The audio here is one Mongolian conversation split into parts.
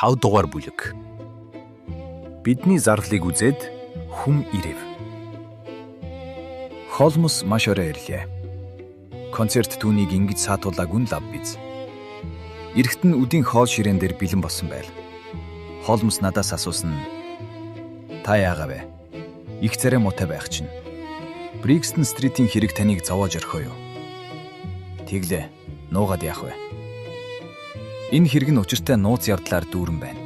5 дугаар бүлэг. Бидний зарлалыг үзээд хүм ирэв. Холмс маш орой ирлээ. Концерт түүнийг ингэж саатуулаагүй лав биз. Эрэхт нь үдийн хоол ширээн дээр бэлэн болсон байл. Холмс надаас асуусан. Та яагаа вэ? Их царай муутай байх чинь. Брикстон стритийн хэрэг таныг зовоож орхио юу? Тэглээ. Нуугаад яах вэ? Энэ хэрэг нь учиртай нууц явдлаар дүүрэн байна.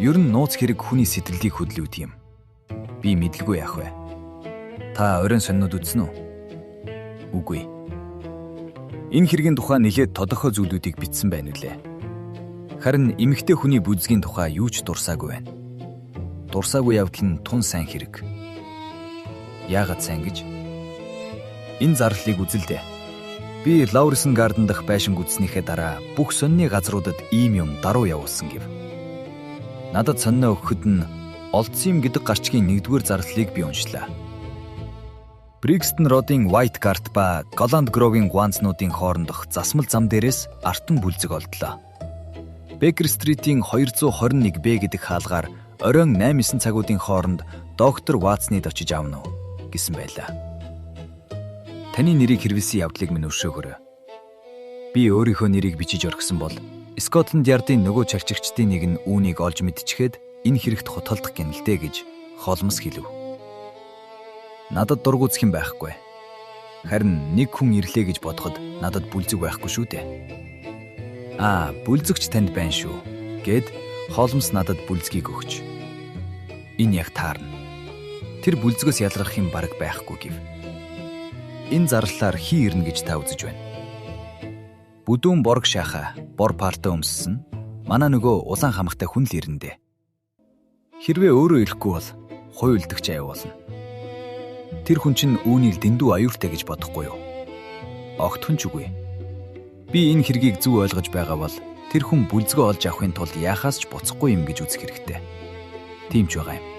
Ер нь нууц хэрэг хүний сэтгэлийг хөдлөв юм. Би мэдлгүй яах вэ? Та оройн сонинууд үзсэн үү? Үгүй. Энэ хэргийн тухай нэлээд тодорхой зүйлүүдийг бичсэн байна үлээ. Харин эмэгтэй хүний бүзгийн тухай юу ч дурсаагүй байна. Дурсаагүй явдал нь тун сайн хэрэг. Яагаад сайн гэж? Энэ зарлалыг үзэлдэ. Би Лаурисон гарден дахь байшинг үзснийхээ дараа бүх сонины газруудад ийм юм даруй явуулсан гэв. Надад сонино өгөхөд нь олдсон юм гэдэг гарчгийн 1-р зарлалыг би уншлаа. Брикстон Родын White Gart ба Голланд Гроовын гуанзнуудын хоорондох засмал зам дээрээс артан бүлзэг олдлоо. Бекер стритийн 221 Б гэдэг хаалгаар оройн 8-9 цагуудын хооронд доктор Ватснид очиж аавна уу гэсэн байлаа. Таны нэрийг хэрвэлсэн явдлыг минь өршөөгөөрэй. Би өөрийнхөө нэрийг бичиж орхисон бол Скотланд Ярдын нөгөө чарчигчдын нэг нь үүнийг олж мэдчихэд энэ хэрэгт хутгалдах гинэлтэй гэж Холмс хэлв. Надад дургуцх юм байхгүй. Харин нэг хүн ирлээ гэж бодоход надад бүлзэг байхгүй шүү дээ. Бүлзэгч танд байна шүү гэд Холмс надад бүлзгийг өгч. Энэ яг таарна. Тэр бүлзгээс ялрах юм бараг байхгүй гэв. Энэ зарлалаар хий ирнэ гэж та үзэж байна. Бүдүүн борг шааха, бор парта өмссөн. Манай нөгөө улаан хамгатай хүн л ирэндээ. Хэрвээ өөрөө ирэхгүй бол хуй үлдэгч аяа болно. Тэр хүн чинь үүнийг дэндүү аюултай гэж бодохгүй юу? Огт хүн ч үгүй. Би энэ хэргийг зөв ойлгож байгаа бол тэр хүн бүлзгөө олж авахын тулд яахаас ч буцахгүй юм гэж үзэх хэрэгтэй. Тийм ч байгаа юм.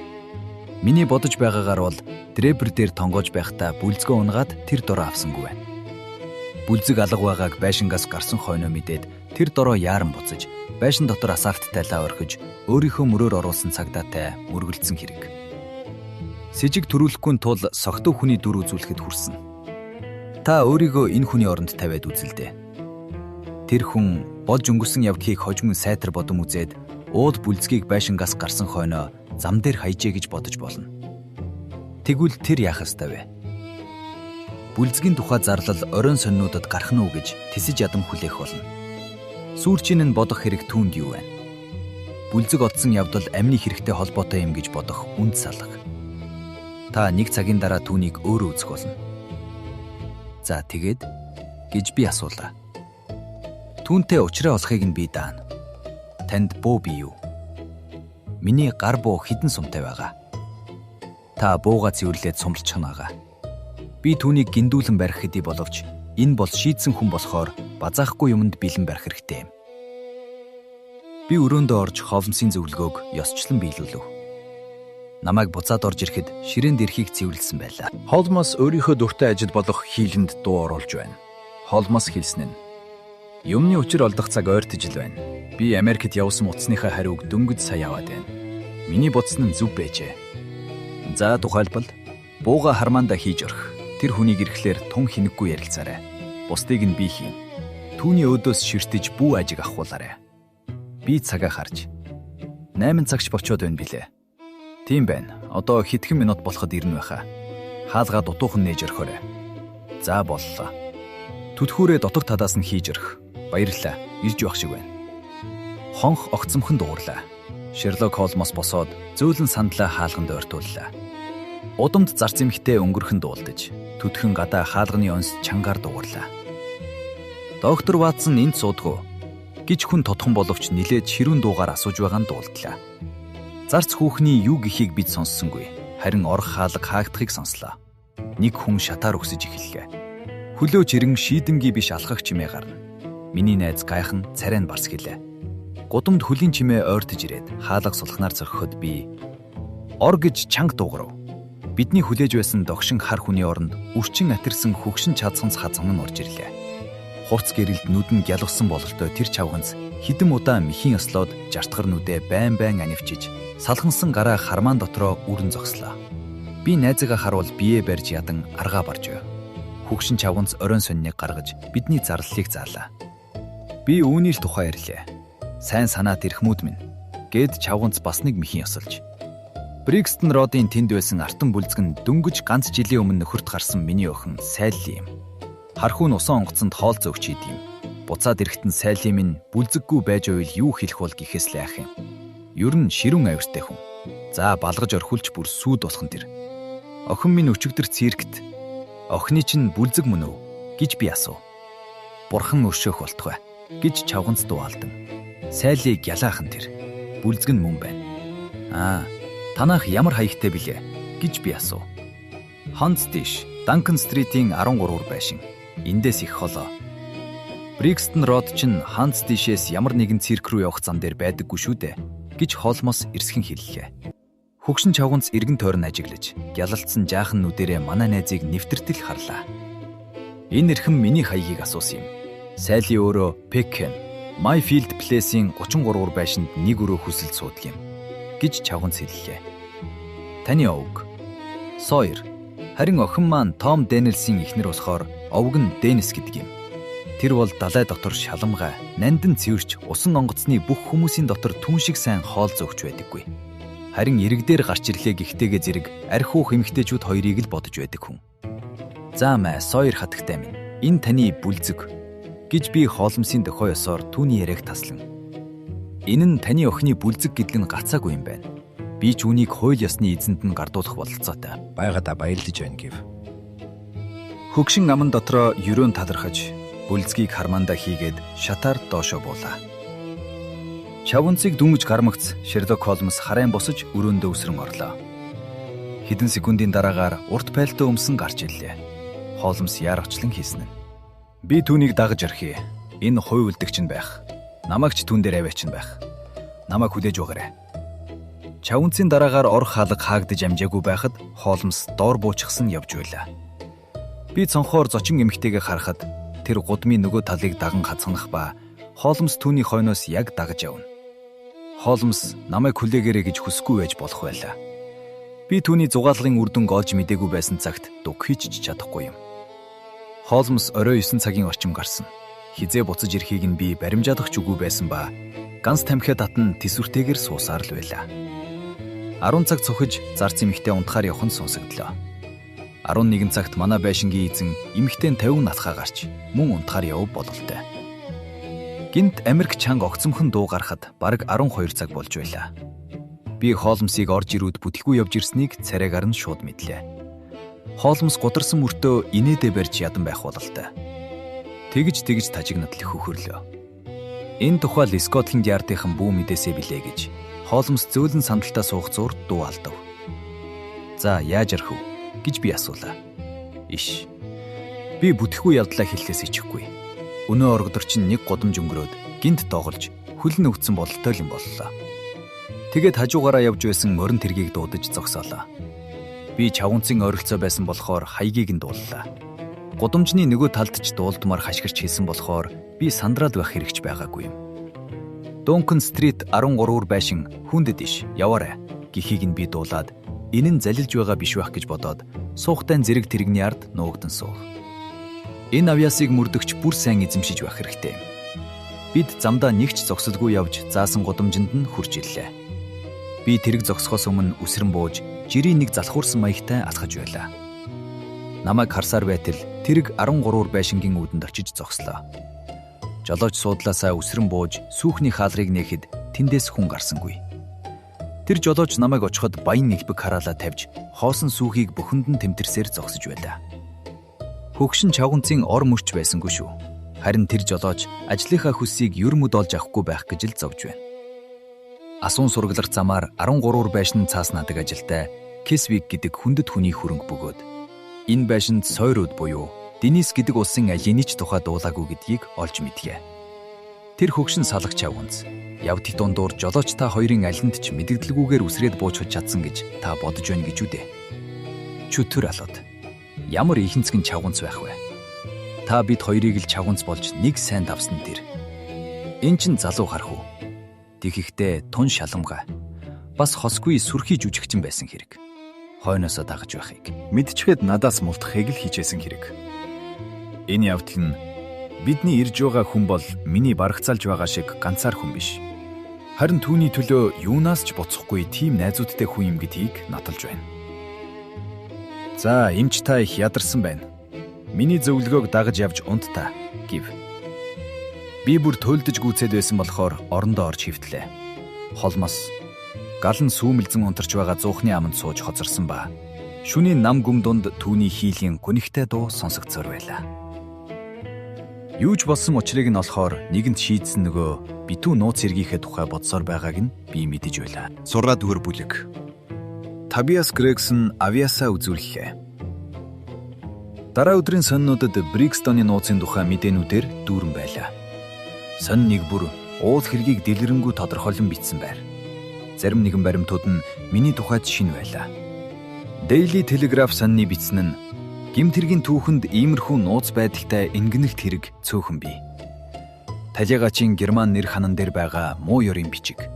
Миний бодож байгаагаар бол дребер дээр тонгоож байхдаа бүлзгөө унгаад тэр дороо авсангүй байна. Бүлзэг алга байгааг байшингаас гарсан хойноо мэдээд тэр дороо яаран буцаж байшин дотор асаалттайлаа орхиж өөрийнхөө мөрөөр оруулсан цагдаатай мөргөлдсөн хэрэг. Сэжиг төрүүлэхгүй тул согтуу хүний дүр үзүүлэхэд хүрсэн. Та өөрийгөө энэ хүний оронд тавиад үзэлдэ. Тэр хүн болж өнгөрсөн явдлыг хожим сайтар бодом үзээд уул бүлзгийг байшингаас гарсан хойноо зам дээр хайжээ гэж бодож болно. Тэгвэл тэр яах ёстой вэ? Бүлзгийн тухай зарлал оройн сонинуудад гарах нь уу гэж тэсэж ядам хүлээх болно. Сүүрчийн нь бодох хэрэг түүнд юу вэ? Бүлзэг одсон явдал амины хэрэгтэй холбоотой юм гэж бодох үнд салга. Та нэг цагийн дараа түүнийг өөрөө үзэх болно. За тэгээд гэж би асуулаа. Түүнтэй уулзраа олохыг нь би даана. Танд буу бий юу? Миний гар буу хідэн сумтай байгаа. Та бууга цэвэрлээд сумлчих наага. Би түүнийг гиндүүлэн барих хэдий боловч энэ бол шийдсэн хүн болохоор базаахгүй юмд бэлэн барих хэрэгтэй юм. Би өрөөндөө орж Холмсын зөвлөгөөг ёсчлон биелүүлв. Намайг буцаад орж ирэхэд ширээнд эрхийг цэвэрлсэн байлаа. Холмс өөрийнхөө дуртай ажил болох хийлэнд дуу оруулж байна. Холмс хэлсэн нь юмны учир олдох цаг ойртож ил байна. Би Америкт явсан утасныхаа хариуг дөнгөж сая аваад байна. Миний бодсон нь зөв байжээ. За тухайлбал бууга хармаанда хийж орох. Тэр хүнийг ирэхлээр тун хинэггүй ярилцаарай. Бусдыг нь би хийн. Түүний өөдөөс ширтэж бүү ажиг авахуулаарай. Би цагаа харж 8 цагч болчоод байна билээ. Тийм байна. Одоо хэдхэн минут болоход ирнэ байхаа. Хаалгаа дутуухан нээж орхиорой. За боллоо. Түтхүүрээ дотор талаас нь хийж орх. Баярлалаа. Ирж явах шиг байна. Хонх огцомхон дуурлаа. Шерлок Холмс босоод зөөлөн сандлаа хаалганд ойртууллаа. Удамд зарц эмхтэй өнгөрхөн дуулдаж, түтхэн гадаа хаалганы онс чангаар дуурлаа. Доктор Ватсон энд суудгүй гэж хүн тодхон боловч нилээд ширүүн дуугаар асууж байгаа нь дуулдлаа. Зарц хүүхний юу гэхийг бид сонссонгүй. Харин орох хаалга хаагдахыг сонслоо. Нэг хүн шатаар өксөж эхэллээ. Хөлөөч ирэн шийдэмгий биш алхах чимээ гарна. Миний найз гайхан царай нь барс гэлээ. Гудамд хөлийн чимээ ойртож ирээд хаалга сулхнаар зөрхөхөд би ор гэж чанга дуугарав. Бидний хүлээж байсан догшин хар хүний оронд үрчин атирсан хөгшин чадсанц хазган нь орж ирлээ. Хурц гэрэлд нүд нь гялвсан бололтой тэр чавганц хэдэн удаа мэхийн ослоод жартгар нүдээ байн анивчиж салгансан гараа хармаан дотроо үрэн зогслоо. Би найзаагаа харуул бие барьж ядан аргаа барж өв. Хөгшин чавганц оройн сонныг гаргаж бидний зарлалыг заалаа. Би үүний л тухай ярьлаа. Сайн санаад ирхмүүд минь гэд чавганц бас нэг мэхийн осолж. Брикстон Родын тэнд байсан артан бүлзгэн дөнгөж ганц жилийн өмнө нөхөрт гарсан миний охин Сайли юм. Хархуу нь усан онгоцонд хоол зөөгч идэм. Буцаад ирэхтэн Сайли минь бүлзэггүй байж байвал юу хэлэх бол гэхээс л яах юм. Ер нь ширүүн авиртай хүн. За балгаж орхилж бүр сүйд болохын тэр. Охин минь өчигдөр циркт. Охины чинь бүлзэг мөн үү гэж би асуув. Бурхан өршөөх болтугай гэж чавганц дууалдан. Сайли гялаахан тэр. Бүлзэг нь мөн байна. Танах ямар хаягтай билээ гэж би асуув. Ханц дэш Данкан стритийн 13 байшин. Эндээс их холоо. Брикстон Род чинь Ханц дэшээс ямар нэгэн цирк рүү явах зам дээр байдаггүй шүү дээ гэж холмос эрсхэн хэллээ. Хөгшин чавганц эргэн тойрон ажиглаж, гялалтсан жаахан нүдэрээ манай найзыг нэвтэртэл харлаа. Энэ эрхэм миний хаягийг асуусан юм. Сайли өөрөө Пеккен, Myfield Place-ийн 33 байшинд нэг өрөө хүсэлд суудаг юм гэж чавганц хэллээ. Таны овг Сойер. Харин охин маань Том Дэнилсийн эхнэр болохоор овг нь Денис гэдэг юм. Тэр бол далай дотор шаламгай, нандин цэвэрч, усан онгоцны бүх хүмүүсийн дотор түн шиг сайн хоол зөөгч байдаггүй. Харин ирэг дээр гарч ирлээ гихтэйгээ зэрэг архиу хэмхтэйчүүд хоёрыг л бодож байдаг хүн. За мэ Сойер хатагтай минь. Энэ таны бүлзэг гэж би хоолмсын дохой ёсоор түүний яриаг таслан. Энэ нь таны охины бүлзэг гэдг нь гацаагүй юм байна. Би ч үүнийг хууль ёсны эзэнд нь гардуулах бололцоотой. Байгаадаа баярлаж байна гэв. Хөгшин аман дотроо ерөөн талархаж бүлзгийг хармаандаа хийгээд шатаар доошоо буулаа. Чавганцыг дүнгэж гармагц Шерлок Холмс харайн босож өрөөндөө үсрэн орлоо. Хэдэн секундын дараагаар урт пальто өмсөн гарч ирлээ. Холмс яаргачлан хийсэн нь. Би түүнийг дагаж орхие. Энэ хувь үлдэгч нь байх. Намайг ч түн дээр аваач нь байх. Намайг хүлээж байгаарай. Чавганцын дараагаар орох хаалга хаагдж амжаагүй байхад Холмс доор буучгсан явж байлаа. Би цонхоор зочин эмэгтэйгээ харахад тэр гудмын нөгөө талыг даган хацганах ба Холмс түүний хойноос яг дагаж явна. Холмс намайг хүлээгээрэй гэж хүсэхгүй байж болох байлаа. Би түүний зугаалгын үр дүнг олж мдээгүй байсан цагт дуг хийчих чадахгүй юм. Холмс орой 9 цагийн орчим гарсан. Хизээ буцаж ирэхийг нь би баримжаадах ч үгүй байсан ба ганц тамхиа татан тэсвэртэйгээр суусаар л байлаа. 10 цаг цохиж зарц эмэгтэй унтахаар явах нь сонсогдлоо. 11 цагт манай байшингийн эзэн эмэгтэй 50 натхаа гарч мөн унтахаар явв бололтой. Гинт Америк чанга огцомхон дуу гарахад бараг 12 цаг болж байлаа. Би Холмсыг орж ирүүд бүтэхгүй явж ирснийг царайгаар нь шууд мэдлээ. Холмс гударсан мөртөө инээдэ барьж ядан байх бололтой. Тэгж тажигнад л хөхөрлөө. Энэ тухай Скотланд Ярдынхан бүү мэдээсээ билээ гэж Холмс зөөлөн сандалтаа суух зурд дуу алдав. За яаж ярих вэ гэж би асуулаа. Иш. Би бүтэхгүй явдлаа хэллээс ичихгүй. Өнөө оргодор чинь нэг гудамж өнгөрөөд гинт доголж хөлн өвдсөн бололтой юм боллоо. Тэгээд хажуугаараа явж байсан морин тэргийг дуудаж зогсоолоо. Би чавганцын ойролцоо байсан болохоор хаягийг нь дууллаа. Гудамжны нөгөө талд ч дуулдмаар хашгирч хэлсэн болохоор би сандраад байх хэрэгч байгаагүй юм. Данкан стрит 13 байшин хүндэд иш яваарай гэхийг нь би дуулаад энэ нь залилж байгаа биш байх гэж бодоод суухтай зэрэг тэрэгний ард нуугдан суув. Энэ авьяасыг мөрдөгч бүр сайн эзэмшиж байх хэрэгтэй юм. Бид замдаа нэгч зогсолгүй явж заасан гудамжинд нь хурж ирлээ. Би тэрэг зогсохоос өмнө үсрэн бууж жирийн нэг залхуурсан маягтай алхаж байлаа. Намайг харсаар байтал тэрэг 13 байшингийн үүдэнд очиж зогслоо. Жолооч суудлаасаа үсрэн бууж сүүхний хаалгыг нээхэд тэндээс хүн гарсангүй. Тэр жолооч намайг очиход баян нэлбэг хараалаа тавьж хоосон сүүхийг бөхөнд нь тэмтэрсээр зогсож байлаа. Хөгшин чавганцын ор мөрч байсангүй шүү. Харин тэр жолооч ажлынхаа хүссийг юрмөд олж авахгүй байх гэж л зовж байна. Асуун сургалах замаар 13 байшин цааснаадаг ажилтай Кесвик гэдэг хүндэт хүний хөрөнгө бөгөөд энэ байшинд Сойрууд буюу Денис гэдэг улсын алины ч тухай дуулаагүй гэдгийг олж мэдгээ. Тэр хөгшин салгах чавганц явдгийн дундуур жолоочтой хоёрын алинд ч мэдэгдэлгүйгээр үсрээд буучж чадсан гэж та бодож байна гэж үдэ. Чүтэр алууд. Ямар ихэнцгэн чавганц байх вэ? Та бид хоёрыг л чавганц болж нэг сайн давсан тэр. Энд чин залуу харах уу? Тэгэхдээ тун шаламгай. Бас хосгүй сүрхий жүжигчин байсан хэрэг. Хойноосоо дагаж байхыг. Мэдчихэд надаас мултахыг л хийжсэн хэрэг. Энэ явдал нь бидний ирж байгаа хүн бол миний барагцаалж байгаа шиг ганцаар хүн биш. Харин түүний төлөө юунаас ч боцохгүй тийм найзуудтай хүн юм гэдгийг нотолж байна. За, эмч та их ядарсан байна. Миний зөвлөгөөг дагаж явж унтаа гэв. Би бүр төлдөж гүйцэд байсан болохоор орондоо орж хөвтлээ. Холмос галан сүүмэлзэн унтарч байгаа зуухны аманд сууж хоцорсон ба шөнийн нам гүм дунд түүний хийлийн гүнигтэй дуу сонсогдсоор байлаа. Юу ч болсон учрыг нь олохоор нэгэнт шийдсэн нөгөө битүү нууц хэргийнхээ тухай бодсоор байгааг нь би мэдэж байлаа. Сураа дүгэр бүлэг. Тобиас Грегсон авиасаа үзүүлэхээ. Дараа өдрийн сонинуудад Брикстоны нууцын тухай мэдээнүүдээр дүүрэн байлаа. Сонин нэг бүр уул хэргийг дэлгэрэнгүй тодорхойлон бичсэн байр. Зарим нэгэн баримтууд нь миний тухайд шинэ байлаа. Daily Telegraph сонины бичсэн нь гэмт хэргийн түүхэнд иймэрхүү нууц байдалтай ингэнэгт хэрэг цөөхөн бий. Талигачийн Герман нэр ханан дээр байгаа муу ёрын бичиг.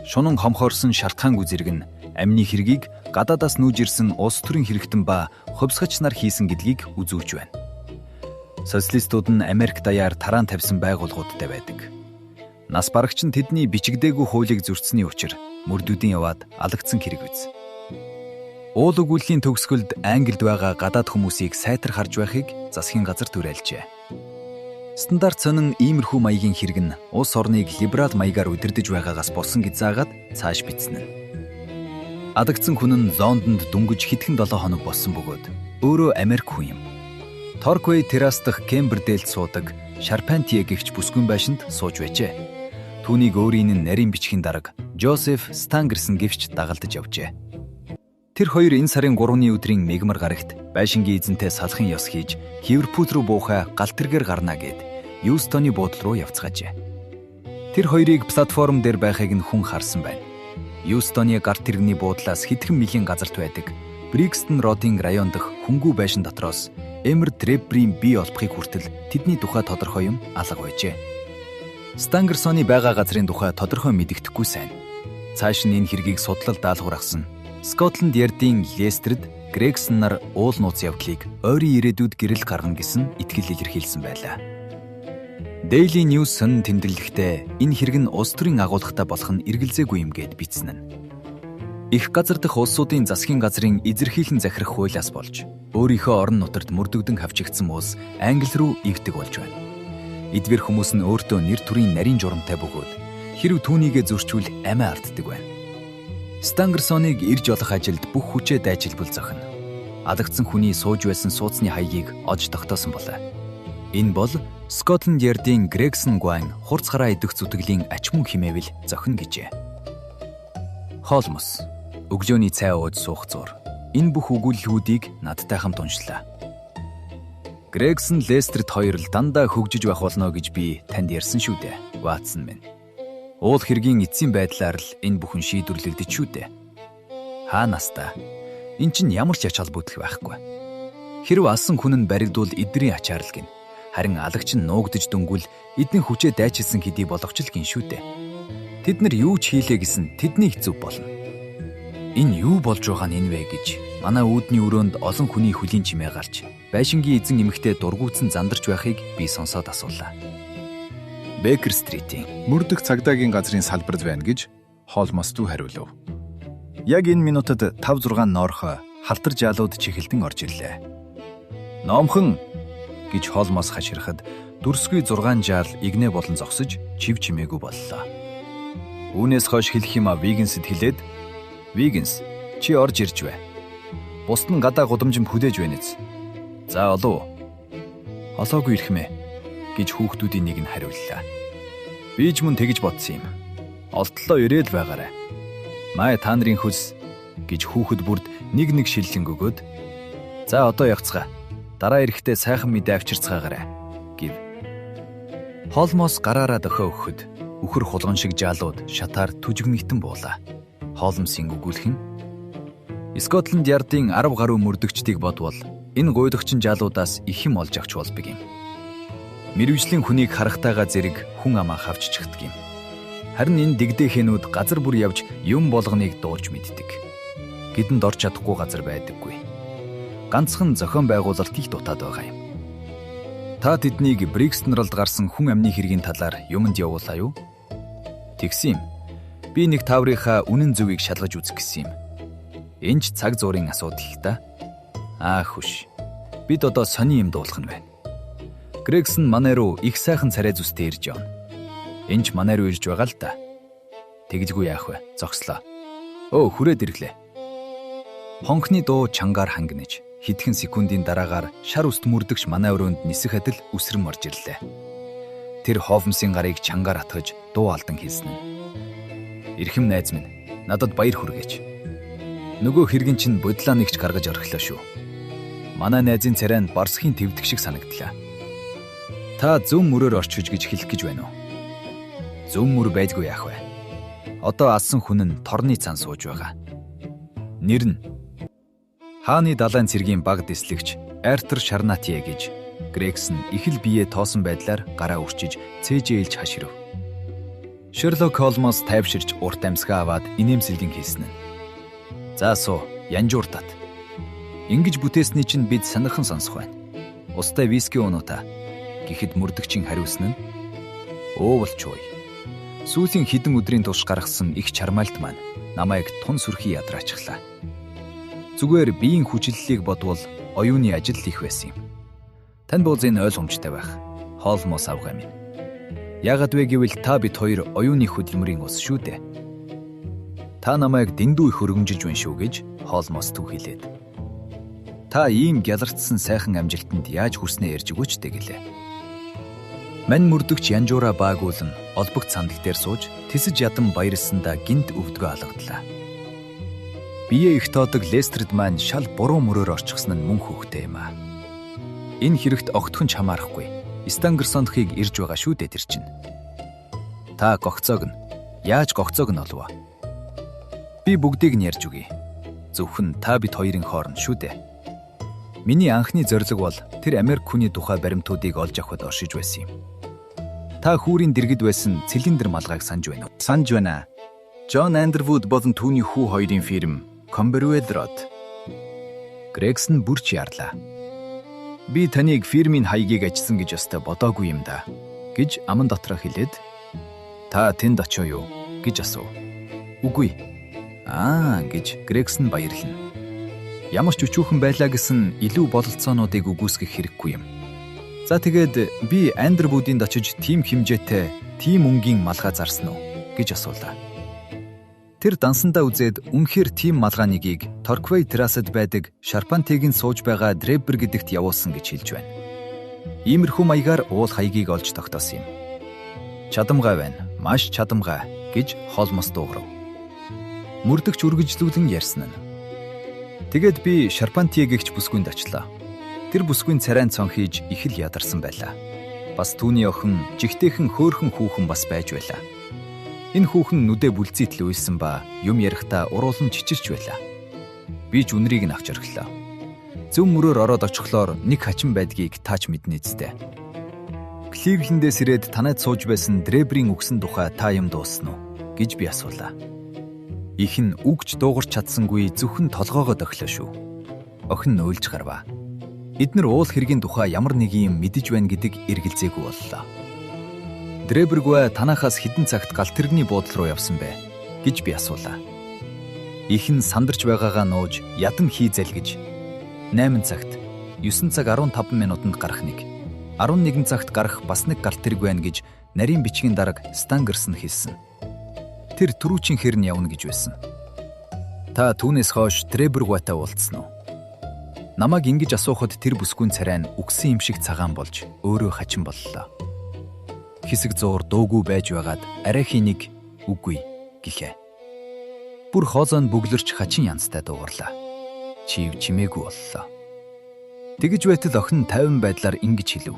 Шунан хомхорсон шалтгаангүй зэрэг нь амны хэргийг гадаадаас нүүж ирсэн улс төрийн хэрэгтэн ба хувьсгач нар хийсэн гэдгийг үзүүлж байна. Социалистууд нь Америк даяар тараан тавьсан байгууллагуудтай байдаг. Нас барагч нь тэдний бичигдээгүй хуулийг зөрчсөний учир мөрдүүдийн яваад алагдсан хэрэг биз. Уул өгүүллийн төгсгөлд Англид байгаа гадаад хүмүүсийг сайтар харж байхыг засгийн газар түрээлжээ. Стандарт сонин иймэрхүү маягийн хэрэг нь улс орныг либерал маягаар удирдах байгаагаас болсон гэж заагаад цааш бичсэн нь. Адагдсан хүн нь Лондонд дүнгиж хэдхэн 7 хоног болсон бөгөөд өөрөө Америк хүн юм. Торквей террас дахь Кембердейлд суудаг Шарпантье гэгч бүсгүйн байшинд сууж байжээ. Түүнийг өөрийн нь нарийн бичгийн дарга Жозеф Стангерсон гэвч дагалдаж явжээ. Тэр хоёр энэ сарын 3-ны өдрийн мегмар гарагт байшингийн эзэнтэй салахын ёс хийж Ливерпул руу буухай галт тэргээр гарна гэд Юстоны буудлын руу явцгаажээ. Тэр хоёрыг платформ дээр байхыг нь хүн харсан байна. Юстоны галт тэрэгний буудлаас хэдхэн милийн газарт байдаг Брикстон Родын район дах хөнгүү байшин дотроос Эмер Требрийн бие олбохыг хүртэл тэдний тухай тодорхой юм алга байжээ. Стангерсоны байгаа газрын тухай тодорхой мэдэгдэхгүй сайн. Цааш нь энэ хэргийг судлал даалгаврагсан Скотланд Ярдын Лестерд Грегсон нар уул нууц явдлыг ойрын ирээдүйд гэрэл гаргана гэсэн итгэл илэрхийлсэн байлаа. Daily News сонин тэмдэглэхдээ энэ хэрэг нь улс төрийн агуулгатай болох нь эргэлзээгүй юм гэд бичсэн нь. Их газар дахь улсуудын засгийн газрын эзэрхийлэн захирах хуулиас болж өөрийнхөө орон нутагт мөрдөгдөн хавчигдсан улс Англи руу ивдэг болж байна. Эдгээр хүмүүс нь өөртөө нэр төрийн нарийн журамтай бөгөөд хэрв түүнийгээ зөрчвөл амиа алддаг байна. Стангерсоныг ирж олох ажилд бүх хүчээ дайжилбал зохино. Алагдсан хүний сууж байсан сууцны хаягийг олж тогтоосон болоо. Энэ бол Скотланд Ярдын Грегсон Гуайн хурц гараа идэх зүтгэлийн ач мөн химээвэл зохино гэжээ. Холмос өглөөний цай ууж суух зур. Энэ бүх өгүүлбэрүүдийг надтай хамт уншлаа. Грегсон Лестерд хоёр л дандаа хөгжиж байх болно гэж би танд ярьсан шүү дээ. Ватсон минь. Уул хэргийн эцсийн байдлаар л энэ бүхэн шийдвэрлэгдэж шүү дээ. Хаа настаа. Эн чинь ямар ч ач холбогдол байхгүй. Хэрв алсан хүн нь баригдвал эдний ачаар л гин. Харин алагч нь нуугдж дөнгүүл эдний хүчээ дайчилсан хэдий болгоч л гин шүү дээ. Тэд нар юу ч хийлээ гэсэн тэдний хэцүү болно. Энэ юу болж байгаа нь энэ вэ гэж манай үүдний өрөөнд олон хүний хөлийн чимээ гарч байшингийн эзэн эмэгтэй дургуутсан зандарч байхыг би сонсоод асуулаа. Бекер стритийн мөрдөх цагдаагийн газрын салбарт байна гэж Холмос дүү хариулв. Яг энэ минутад 5-6 ноорхой халтар жаалууд чихэлдэн орж ирлээ. Номхон гэж Холмос хаширхад дүрсгүй 6 жаал игнэ болон зогсож чив чимээгүй боллоо. Үүнээс хойш хэлэх юм а Вигенсэд хэлээд Вигенс чи орж ирж бай. Бусд нь гадаа гудамжинд хүлээж байнэз. За олоо. Олоогүй ирхмэ гэж хүүхдүүдийн нэг нь хариуллаа. Би ч мөн тэгж бодсон юм. Олдлоо ирээд байгаарай. Май та нарын хөлс гэж хүүхэд бүрд нэг шиллэн өгөөд за одоо явцгаа. Дараа ирэхдээ сайхан мэдээ авчирцгаагаарай гэв. Холмос гараараа дохио өгөхөд үхэр хулган шиг жаалууд шатаар түжигмэгтэн буулаа. Холмсийн өгүүлэх нь Скотланд Ярдын 10 гаруй мөрдөгчдийг бодвол энэ гуйдагчин жаалуудаас их юм олж авч болбиг юм. Мэргэжлийн хүнийг харахтайгаа зэрэг хүн амаа хавч чихдэг юм. Харин энэ дэгдэхэнүүд газар бүр явж юм болгоныг дуулж мэддэг. Гэдэнд орч чадахгүй газар байдаггүй. Ганцхан зохион байгуулалт их дутаад байгаа юм. Та тэднийг Брикстонролд гарсан хүн амны хэргийн талаар юмд явуулаа юу? Тэгсэн юм. Би нэг таврынхаа үнэн зөвийг шалгаж үзэх гэсэн юм. Энэ ч цаг зуурын асуудал их та. Хүш. Бид одоо сони юм дуулах нь байна. Грегсон манай руу их сайхан царай зүстэй ирж явна. Энд ч манай руу ирж байгаа л да. Тэгжгүй яах вэ? Зогслоо. Хүрээд ирлээ. Хонхны дуу чангаар хангинаж, хэдхэн секундын дараагаар шар үст мөрдөгч манай өрөөнд нисэх адил үсрэм орж ирлээ. Тэр Холмсын гарыг чангаар атгаж дуу алдан хэлсэн нь. Ирхэм найз минь, надад баяр хүргээч. Нөгөө хэргэн чинь бодлоо нэгч гаргаж орхилоо шүү. Манай найзын царай нь барсхийн твдг шиг санагдлаа. Та зөв мөрөөр орчиж гэж хэлэх гэж байна уу? Зөв мөр байдгүй яах вэ? Одоо алсан хүн нь торны цан сууж байгаа. Нэр нь хааны далайн цэргийн баг дэслэгч Артур Шарнатье гэж Грегсон их л бие тоосон байдлаар гараа үрчиж цээжээлж хаширв. Шерлок Холмс тайвширч урт амьсгаа аваад инээмсэлгэн хэлсэн нь. За суу, янжуур тат. Ингэж бүтээсний чинь бид санахан сонсох байна. Устай виски унуу та. Гэхэд мөрдөгчийн хариулсан нь болчгүй. Сүүлийн хэдэн өдрийн турш гаргасан их чармайлт маань намайг тун сүрхий ядраачихлаа. Зүгээр биеийн хүчлэлийг бодвол оюуны ажил их байсан юм. Тань бууз энэ ойлгомжтой байх. Холмос авгаа минь. Яагад вэ гэвэл та бид хоёр оюуны хөдөлмөрийн ус шүү дээ. Та намайг дэндүү их өргөмжилж байна шүү гэж Холмос түүхилээд. Та ийм гялартсан сайхан амжилтанд яаж хүрснээ ярьж өгөөч гэлээ. Мань мөрдөгч янжуура баагуулан олбогт сандал дээр сууж тэсэж ядан баярлсандаа гинт өвдгөө алгадлаа. Бие их тоодог Лестерд маань шал буруу мөрөөр орчихсон нь мөн хөөхтэй юм аа. Энэ хэрэгт огтхон ч хамаарахгүй. Стангарсондхыг ирж байгаа шүү дээ тэр чинь. Та гогцоог нь яаж гогцоог нь олов? Би бүгдийг нь ярьж өгье. Зөвхөн та бид хоёрын хооронд шүү дээ. Миний анхны зорилго бол тэр Америк хүний тухай баримтуудыг олж авахд оршиж байсан юм. Та хүүрийн дэргэд байсан цилиндр малгайг санаж байна уу? Санаж байна. Джон Андервуд болон түүний хүү хоёрын фирм Comberwell Road. Грегсон бүрч яарлаа. Би таныг фирмийн хаягийг ажсан гэж өстө бодоогүй юм да гэж аман дотроо хэлээд та тэнд очив юу гэж асуув. Үгүй. Гэж Грегсон баярлана. Ямар ч өчүүхэн байлаа гэсэн илүү бололцоонуудыг үгүйсгэх хэрэггүй юм. За тэгээд би Андервудынд очиж тим хэмжээтэй тим өнгийн малгай зарсан уу гэж асуулаа. Тэр дансандаа үзээд үнэхээр тим малгайныг Торквей террасад байдаг Шарпантигийн сууж байгаа Дреббер гэдэгт явуулсан гэж хэлж байна. Иймэрхүү маягаар уул хаягийг олж тогтоосон юм. Чадамгай байна, маш чадамгай гэж Холмос дууграв. Мөрдөгч үргэлжлүүлэн ярьсан нь. Тэгээд би Шарпантигийгч бүсгүйнд очлоо. Тэр бүсгүйн царайн цон хийж их л ядарсан байлаа. Бас түүний охин жигтэйхэн хөөхөн хүүхэн бас байж байлаа. Энэ хүүхэн нүдэ бүлцийтэл уйлсан ба юм ярихдаа уруулан чичирч байлаа. Би ч үнрийг нь авч орхилоо. Зөв мөрөөр ороод очихлоор нэг хачин байдгийг таач мэднэ зү. Кливлендээс ирээд танайд сууж байсан Дребрийн үгсэн тухай та юм дууссан уу гэж би асуулаа. Их нь үгч дуугарч чадсангүй зөвхөн толгоогоо дохлоо шүү. Охин нь уйлж гарваа. Эднэр уул хэргийн тухай ямар нэг юм мэдэж байна гэдэг эргэлзээгүй боллоо. Дребергүй танахаас хэдэн цагт галт тэрэгний буудлын руу явсан бэ гэж би асуулаа. Их нь сандарч байгаагаа нууж ядан хий залгиж 8 цагт 9 цаг 15 минутанд гарах нэг 11 цагт гарах бас нэг галт тэрэг байна гэж нарийн бичгийн дарга Стангарсон хэлсэн. Тэр түрүүчийн хэрн явна гэж байсан. Та түүнээс хойш Дребергүйтэй уулзсан уу? Намайг ингэж асуухад тэр бүсгүйн царай нь үгсэн юм шиг цагаан болж өөрөө хачин боллоо. Хэсэг зуур дуугүй байж байгаад арайхийн нэг үгүй гэлээ. Бүр хоозоо нь бүглэрч хачин янзтай дуугарлаа. Чив чимээгүй боллоо. Тэгж байтал охин 50 байдлаар ингэж хэлв.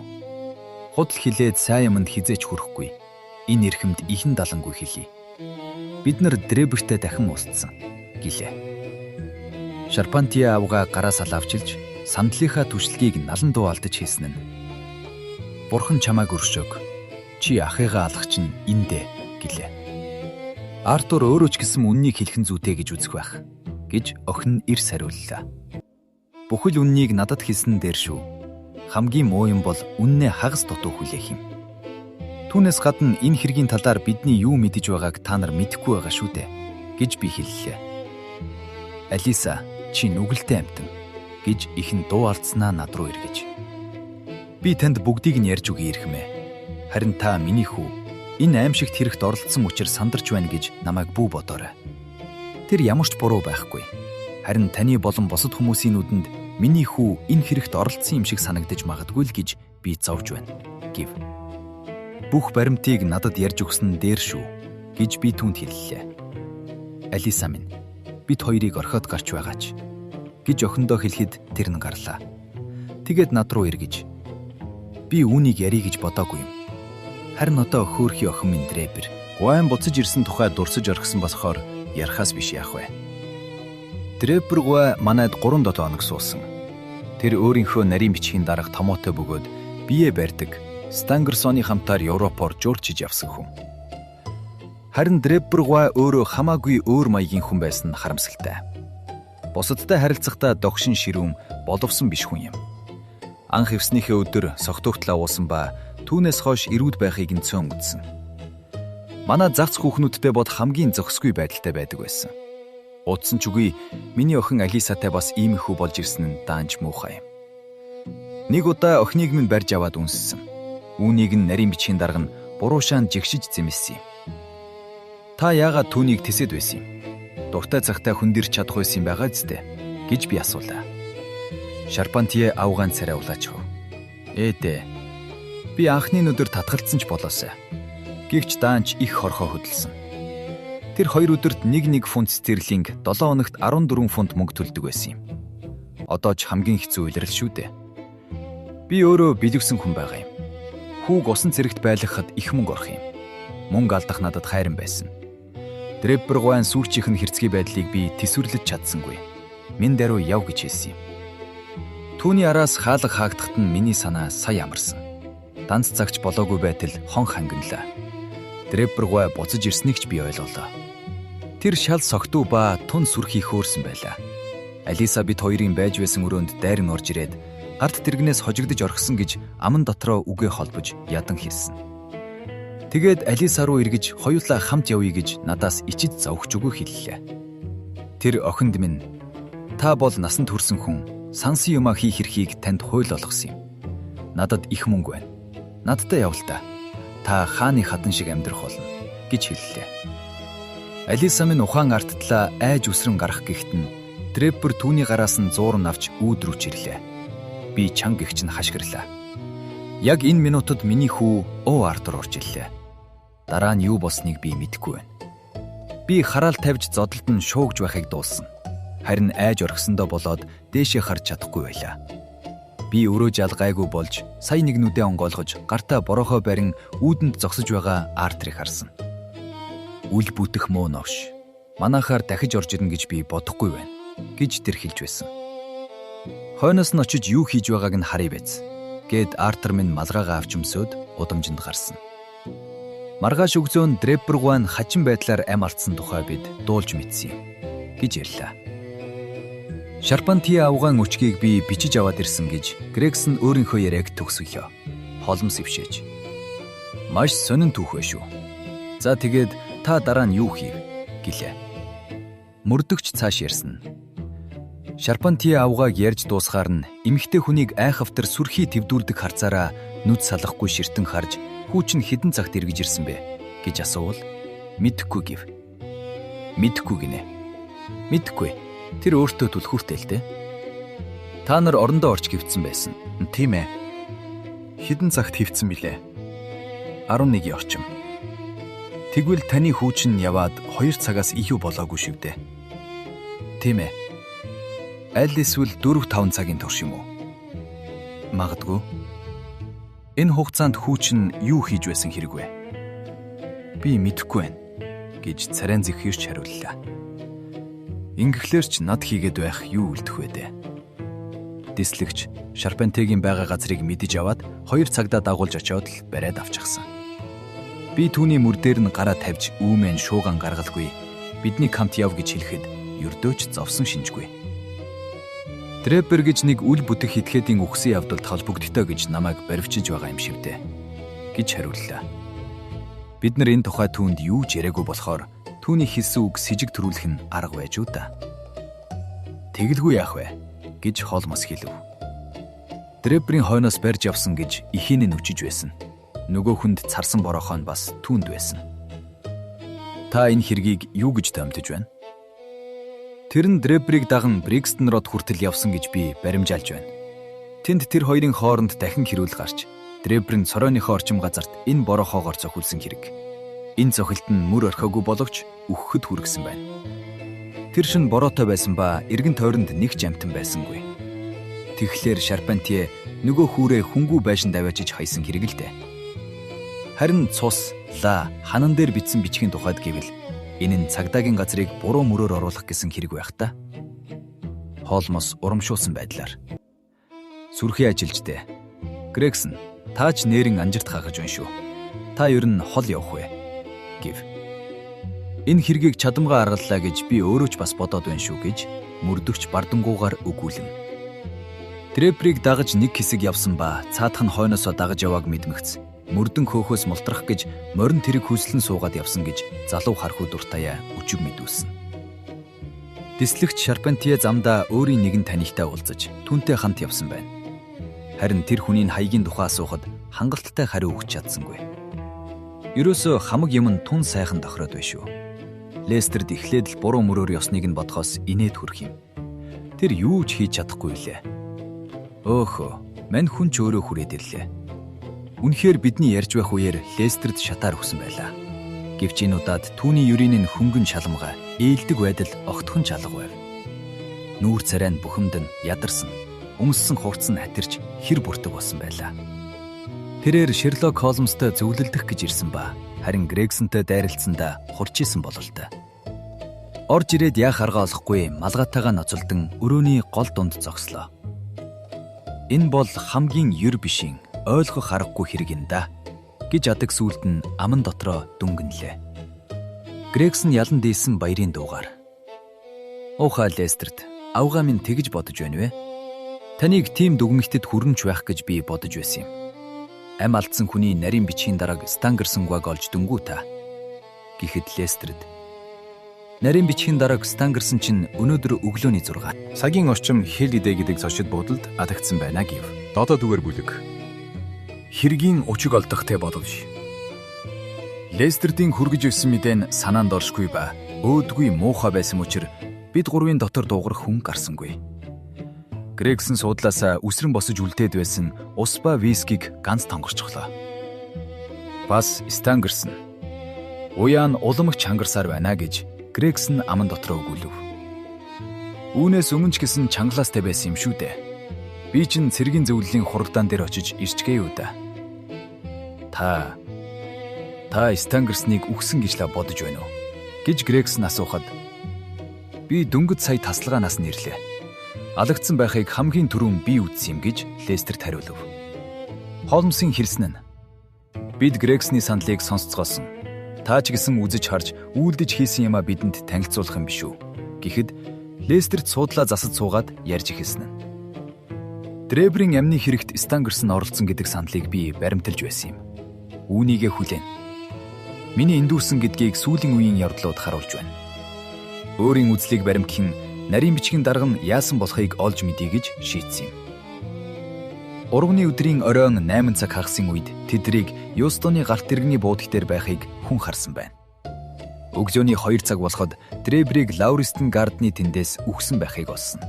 Худал хилээд сайн юмд хизээч хүрэхгүй. Энэ эрхэмд ихэн далангүй хэлье. Бид нар Дребертэй дахин уулзсан гэлээ. Шарпантия авгаа гараас алавчилж сандлынхаа түшилгийг налан дуу алдаж хийсэн нь. Бурхан чамайг өршөөг. Чи ахыгаа алах чинь эндэ гэлээ. Артур өөрөө ч гэсэн үннийг хэлхэн зүйтэй гэж үзэх байх гэж охин нь эрс хариуллаа. Бүхэл үннийг надад хэлсэн дээр шүү. Хамгийн муу юм бол үннээ хагас дутуу хүлээх юм. Түүнээс гадна энэ хэргийн талаар бидний юу мэдэж байгааг та нар мэдэхгүй байгаа шүү дээ гэж би хэллээ. Алиса, чи нүгэлтэй амтан гэж ихэн дуу алдснаа над руу эргэж. Би танд бүгдийг нь ярьж өгье эрхмээ. Харин та миний хүү энэ аимшигт хэрэгт оролцсон учраас сандарч байна гэж намайг бүү бодоорой. Тэр ямар ч буруу байхгүй. Харин таны болон бусад хүмүүсийн нүдэнд миний хүү энэ хэрэгт оролцсон юм шиг санагдаж магадгүй л гэж би зовж байна гэв. Бүх баримтыг надад ярьж өгсөн дээр шүү гэж би түүнд хэллээ. Алиса минь, бид хоёрыг орхиод гарч байгаач гэж охиндоо хэлэхэд тэр нь гарлаа. Тэгээд над руу эргэж, би үүнийг ярих гэж бодоогүй юм. Харин одоо хөөхий охин минь Дребер гуайн буцаж ирсэн тухай дурсаж орхисон болохоор ярахаас биш яах вэ? Дребер гуай манайд 3-7 хоног суусан. Тэр өөрийнхөө нарийн бичгийн дарга томоотой бөгөөд бие барьдаг Стангарсоны хамтаар Европоор жуурчиж явсан хүн. Харин Дребер гуай өөрөө хамаагүй өөр маягийн хүн байсан нь харамсалтай. Бусадтай харилцахдаа догшин ширүүн боловсон биш хүн юм. Анх эвснийхээ өдөр согтуугтлаа уусан ба түүнээс хойш ирүүд байхыг нь цөөн үзсэн. Манай загц хүүхнүүдтэй бод хамгийн зохисгүй байдалтай байдаг байсан. Утсан ч үгүй миний охин Алисатай бас иймэрхүү болж ирсэн нь даанч муухай юм. Нэг удаа охиныг минь барьж аваад үнссэн. Үүнийг нь нарийн бичгийн дарга нь буруушаан жигшиж зэмлсэн юм. Та яагаад түүнийг тэсэд байсан юм? Дуртай цагтаа хүндэрч чадах байсан юм байгаа зү гэж би асуулаа. Шарпантье авгаан царай улаач хөө. Ээдээ. Би анхны өдөр татгалцсан ч болоосай. Гэвч даанч их хорхоо хөдөлсөн. Тэр 2 өдөрт 1 фунт стерлинг 7 хоногт 14 фунт мөнгө төлдөг байсан юм. Одоо ч хамгийн хэцүү үйлрэл шүү дээ. Би өөрөө бэлгэсэн хүн байгаа юм. Хүүг усан цэрэгт байлгахад их мөнгө орох юм. Мөнгө алдах надад хайран байсан. Дребер гуайн сүрчийнх нь хэрцгий байдлыг би тэсвэрлэж чадсангүй. Минь даруй яв гэж хэлсэн юм. Түүний араас хаалга хаагдахад нь миний санаа сая амарсан. Данц цагч болоогүй байтал хон хангинлаа. Дребер гуай буцаж ирснийг ч би ойлголоо. Тэр шал согтуу ба тун сүрхий хөөрсөн байлаа. Алиса бид хоёрын байж байсан өрөөнд дайран орж ирээд гарт тэрэгнээс хожигдож орхисон гэж аман дотроо үгээ холбож ядан хэлсэн. Тэгээд Алиса руу эргэж хоёулаа хамт явъя гэж надаас ичид зовхж өгөө хэллээ. Тэр охинд минь, та бол насанд хүрсэн хүн, сансан юмаа хийх эрхийг танд хууль болгосон юм. Надад их мөнгө байна. Надтай явал та хааны хадан шиг амьдрах болно гэж хэллээ. Алиса минь ухаан артлаа айж үсрэн гарах гэхэд нь Дребер түүний гараас нь зуурн авч өөдрүүч ирлээ. Би чанга гихч нь хашгирлаа. Яг энэ минутад миний хүү Артур орж ирлээ. Дараа нь юу болсныг би мэдэхгүй байна. Би хараал тавьж зодолд нь шуугж байхыг дууссан. Харин айж орхисондоо болоод дээшээ харж чадахгүй байлаа. Би өрөө жалгайгүй болж сая нэгнүүдээ онгойлгож гартаа борохоо барин үүдэнд зогсож байгаа Артрийг харсан. Үл бүтэх муу новш. Манайхаар дахиж орж ирнэ гэж би бодохгүй байна гэж тэр хэлж байсан. Хойноос нь очиж юу хийж байгааг нь харъя байц гэд Артур минь малгайгаа авч өмсөөд удамжинд гарсан. Маргааш өгзөөн Дребер гуайн хачин байдлаар ам алдсан тухай бид дуулж мэдсэн юм гэж ярьлаа. Шарпантье авгаан өчгийг би бичиж аваад ирсэн гэж Грегсон өөрийнхөө яриаг төгсгөлөө. Холомс ившээж. Маш сонин түүх вэ шүү. За тэгээд та дараа нь юу хийв гэлээ. Мөрдөгч цааш ярьсан. Шарпантье авгааг ярьж дуусгаар нь эмэгтэй хүнийг айхавтар сүрхий твдүүлдэг харцаараа нүд салахгүй ширтэн харж хүүч нь хідэн цагт эргэж ирсэн бэ гэж асуувал мэдэхгүй гэв. Мэдэхгүй гинэ. Мэдэхгүй. Тэр өөртөө түлхүүртэй л дээ. Та нар орондоо орж гівцсэн байсан. Тийм ээ. Хідэн цагт хөвцсөн билээ. 11-ийн орчим. Тэгвэл таны хүүч нь яваад 2 цагаас илүү болоогүй шүү дээ. Тийм ээ. Аль эсвэл 4-5 цагийн турш юм уу? Магадгүй. Энэ хугацаанд хүүч нь юу хийж байсан хэрэг вэ? Би мэдэхгүй байна гэж царайн зэвхэрч хариуллаа. Ингэхлээр ч над хийгээд байх юу үлдэх вэ дээ? Дислэгч Шарпантегийн байгаа газрыг мэдэж аваад 2 цагдаа дагуулж очиод л бариад авчихсан. Би түүний мөр дээр нь гараа тавьж үүмэн шууган гаргалгүй. Бидний камт яв гэж хэлэхэд ердөөч зовсон шинжгүй. Дребер гэж нэг үл бүтэх хитгэдийн үхсэн явдалд холбогдтой гэж намайг баривчиж байгаа юм шивдэ гэж хариуллаа. Бид нар энэ тухай түүнд юу ч яриаггүй болохоор түүний хэлсэн үг с сэжиг төрүүлэх нь арга байж үү та. Тэгэлгүй яах вэ гэж Холмос хэлв. Дреберийн хойноос барьж явсан гэж ихийн нь нүчиж байсан. Нөгөө хүнд царсан борохоо нь бас түүнд байсан. Та энэ хэргийг юу гэж томтож байна? Тэр нь Дреберийг даган Брикстон род хүртэл явсан гэж би баримжаалж байна. Тэнд тэр хоёрын хооронд дахин хэрүүл гарч Дребер нь цоройныхоо орчим газарт энэ борохоогоор цохилсан хэрэг. Энэ цохилт нь мөр орхиогүй боловч үхэхэд хүргэсэн байна. Тэр шин бороотой байсан ба эргэн тойронд нэг ч амтан байсангүй. Тэгэхээр Шарпантье нөгөө хүүрээ хөнгүү байшин даваажиж хайсан хэрэг л дээ. Харин цус, ла, ханан дээр бичсэн бичгийн тухайд гэвэл энэ нь цагдаагийн газрыг буруу мөрөөр оруулах гэсэн хэрэг байх та. Холмос урамшуулсан байдлаар. Сүрхий ажилчдээ. Грегсон, та ч нэрэн анжирт хаагаж байна шүү. Та ер нь хол явах вэ? Гэв. Энэ хэргийг чадамгаа аргаллаа гэж би өөрөө ч бас бодоод байна шүү гэж мөрдөгч бардангуугаар өгүүлэн. Дреберийг дагаж нэг хэсэг явсан ба цаадах нь хойноосоо дагаж явааг мэдмэгц. Мөрдөн хөөхөөс мултрах гэж морин тэрэг хүслэн суугаад явсан гэж залуу хархуу дуртаяа өчөг мэдүүлсэн. Дислэгч Шарпантье замдаа өөрийн нэгэн танигтай уулзаж түүнтэй хамт явсан байна. Харин тэр хүний хаягийн тухай асуухад хангалттай хариу өгч чадсангүй. Ерөөсөө хамаг юм нь тун сайхан тохироод байна шүү. Лестерд эхлээд л буруу мөрөөр ёсныг нь бодхоос инээд хүрх юм. Тэр юу ч хийж чадахгүй лээ. Өөхөө, мань хүн ч өөрөө хүрээд ирлээ. Үнэхээр бидний ярьж байх үеэр Лестерд шатаар өгсөн байлаа. Гэвч энэ удаад түүний юрийн нь хөнгөн шалмгаа, ээлдэг байдал огтхон чалга байв. Нүүр царай нь бухимд нь ядарсан, өмссөн хурц нь хатирч хэр бүртэг болсон байлаа. Тэрээр Шерлок Холмстой зөвлөлдөх гэж ирсэн ба харин Грегсонтой дайралцсандаа хурж исэн бололтой. Орж ирээд яах арга олохгүй малгайтайгаа ноцолдон өрөөний гол дунд зогслоо. Энэ бол хамгийн юр бишийн ойлгох аргагүй хэрэг юм да гэж адаг сүулт нь аман дотроо дүнгэнлээ. Грегсон ялан дийсэн баярын дуугаар. Уухай Лестерд, авгаа минь тэгж бодож байна вэ? Таныг тийм дүгнэлтэд хүрэмж байх гэж би бодож байсан юм. Ам алдсан хүний нарийн бичгийн дарааг Стангарсонгуаг олж дөнгүү та. Гэхэд Лестерд. Нарийн бичгийн дарааг Стангарсон чинь өнөөдөр өглөөний 6. Цагийн орчим хэл идэ гэдэг зочид буудалд атагдсан байна гэв. Додоо дүгээр бүлэг. Хэргийн учиг олдохтой боловч Лестердийн хүргэж өссөн мэдэн санаанд оршгүй ба өөдгүй муухай байсан учраас бид гурвын дотор дуугарх хүн гарсангүй. Грегсон суудлаасаа үсрэн босож үлдээд байсан ус ба вискиг ганц тонгорчихлоо. Бас Стангарсон. Уяан уламж чангарсаар байна гэж Грегсон аман дотроо өгүүлв. Үүнээс өмнө ч гэсэн чангалаастай байсан юм шүү дээ. Би чинь цэргийн зөвлөлийн хуралдаан дээр очиж ирчгээ юу да. Та Стангарсныг үхсэн гэж л бодож байна уу? Гэж Грегсон асуухад би дөнгөж сая тасалгаанаас нэрлээ. Алагдсан байхыг хамгийн түрүүн би үзсэн юм гэж Лестерд хариулв. Холмсын хэлсэн нь бид Грегсны саналыг сонсцгоосон. Та ч гэсэн үзэж харж үйлдэж хийсэн юмаа бидэнд танилцуулах юм биш үү? Гэхэд Лестерд суудлаа засаж суугаад ярьж эхэлсэн нь. Дреберийн амны хэрэгт Стангарсон оролцсон гэдэг саналыг би баримталж байсан юм. Үүнийгээ хүлээн. Миний эндүүсэн гэдгийг сүүлийн үеийн явдлууд харуулж байна. Өөрийн үзлийг баримтхан нарийн бичгийн дарга нь яасан болохыг олж мэдье гэж шийдсэн юм. Урганы өдрийн оройн 8 цаг хагасын үед тэдрийг Юстоны гарт тэрэгний буудлын дээр байхыг хүн харсан байна. Өглөөний 2 цаг болоход Дреберийг Лаурестон гардны тэндээс үхсэн байхыг олсон.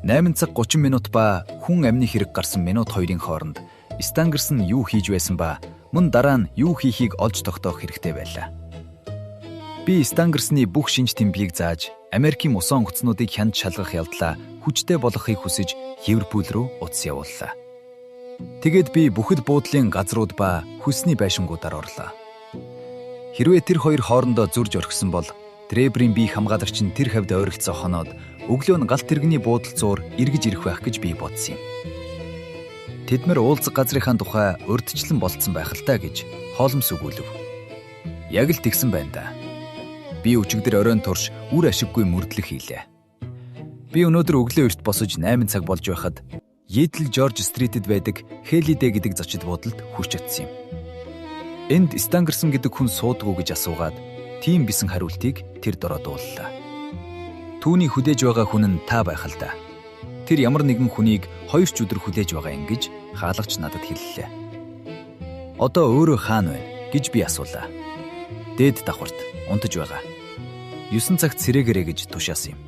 8 цаг 30 минут ба хүн амны хэрэг гарсан минут 2-ын хооронд Стангарсон юу хийж байсан ба мөн дараа нь юу хийхийг олж тогтоох хэрэгтэй байлаа. Би Стангарсны бүх шинж тэмдгийг зааж Америкийн усан онгоцнуудыг хянд шалгах явдлаа хүчтэй болгохыг хүсэж Ливерпул руу утас явууллаа. Тэгээд би бүхэл буудлын газрууд ба хүсний байшингуудаар орлоо. Хэрвээ тэр хоёр хоорондоо зөрж орхисон бол Дреберийн бие хамгаалагч нь тэр хавьд ойролцоо хоноод өглөө нь галт тэрэгний буудал зуур эргэж ирэх байх гэж би бодсон юм. Тэдмэр уулзах газрынхаа тухай урьдчилан болцсон байх л та гэж Холмс өгүүлв. Яг л тэгсэн байна да. Би өчигдөр оройн турш үр ашиггүй мөрдлөх хийлээ. Би өнөөдөр өглөө эрт босож 8 цаг болж байхад Йетл Жорж Стритэд байдаг Хелидэ гэдэг зочид буудалд хүрч очсон юм. Энд Стангерсон гэдэг хүн суудгүй гэж асуугаад тийм бисэн хариултыг тэр дородууллаа. Түүний хүлээж байгаа хүн нь та байх л да. Тэр ямар нэгэн хүнийг 2 ч өдөр хүлээж байгаа юм гэж хаалгач надад хэллээ. Одоо өөрөө хаана вэ гэж би асуулаа. Дээд давхарт унтаж байгаа. 9 цагт сэрэгэрэ гэж тушаасан юм.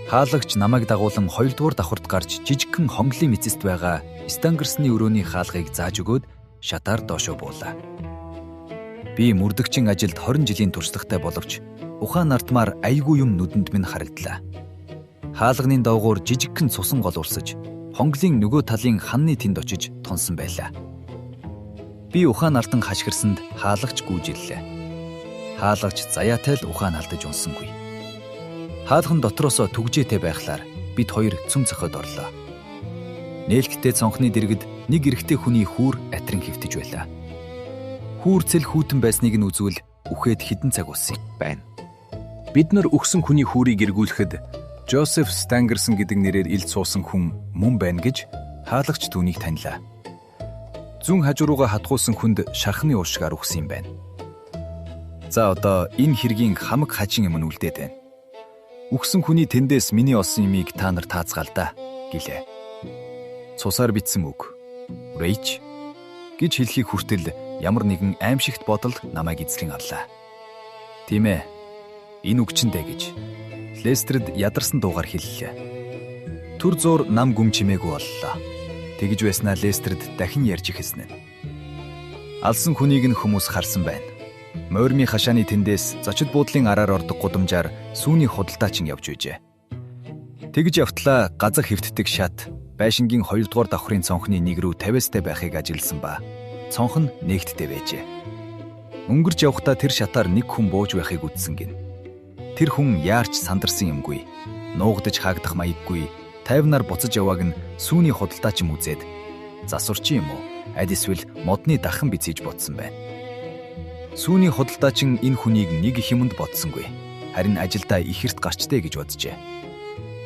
Хаалгач намайг дагуулan 2 дугаар давхарт гарч жижигхэн хонглын эцэст байгаа Стангерсны өрөөний хаалгыг зааж өгөөд шатаар доошоо буулаа. Би мөрдөгчийн ажилд 20 жилийн туршлагатай боловч ухаан артмаар айгүй юм нүдэнд минь харагдлаа. Хаалганы доогуур жижигхэн цусан гол урсаж, хонглын нөгөө талын ханны тэнд очиж тунсан байлаа. Би ухаан артан хашгирсанд хаалгач гүйжиллээ. Хаалгач заяатай л ухаан алдаж унсангүй. Хаалган дотроосоо түгжээтэй байхлаар бид хоёр цөм цохоод орлоо. Нээлттэй цонхны дэргэд нэг эрэгтэй хүний хүүр атрин хөвтөж байлаа. Хүүр цэл хүүтэн байсныг нь үзвэл үхээд хідэн цаг болсон байна. Бид нар өгсөн хүний хүүрийг эргүүлэхэд Жозеф Стангерсон гэдэг нэрээр илд суусан хүн мөн байна гэж хаалгач түүнийг танилаа. Зүүн хажууруугаа хатгуулсан хүнд шархны уушгаар үхсэн юм байна. За одоо энэ хэргийн хамаг хажин юм нь үлдээд байна. Үхсэн хүний тэндээс миний олсон юмыг та нар таацгаал да гэлээ. Цусаар бичсэн үг. Рейч гэж хэлхийг хүртэл ямар нэгэн аимшигт бодол намайг эзлэн авлаа. Тийм ээ. Энэ үг чинь дээ гэж Лестрид ядарсан дуугаар хэллээ. Түр зуур нам гүм чимээгүй боллоо. Тэгж байснаа Лестрид дахин ярьж ихсэн нь. Алсан хүнийг нь хүмүүс харсан байна. Морьмийн хашааны тэндээс зочид буудлын араар ордог гудамжаар сүүний худалдаачин явж байжээ. Тэгж явтлаа газар хэвтдэг шат байшингийн 2 дугаар давхрын цонхны нэг рүү 50-стай байхыг ажилласан ба цонх нь нэгттэй байжээ. Өнгөрч явхдаа тэр шатаар нэг хүн бууж байхыг үзсэн гин. Тэр хүн яарч сандарсан юмгүй, нуугдаж хаагдах маяггүй, тайвнаар буцаж явааг нь сүүний худалдаачин үзээд засварчин юм уу? Аль эсвэл модны дахин бицээж бодсон байна. Сүүний худалдаачин энэ хүнийг нэг их юмд бодсонгүй. Харин ажилдаа их эрт гарчтэй гэж боджээ.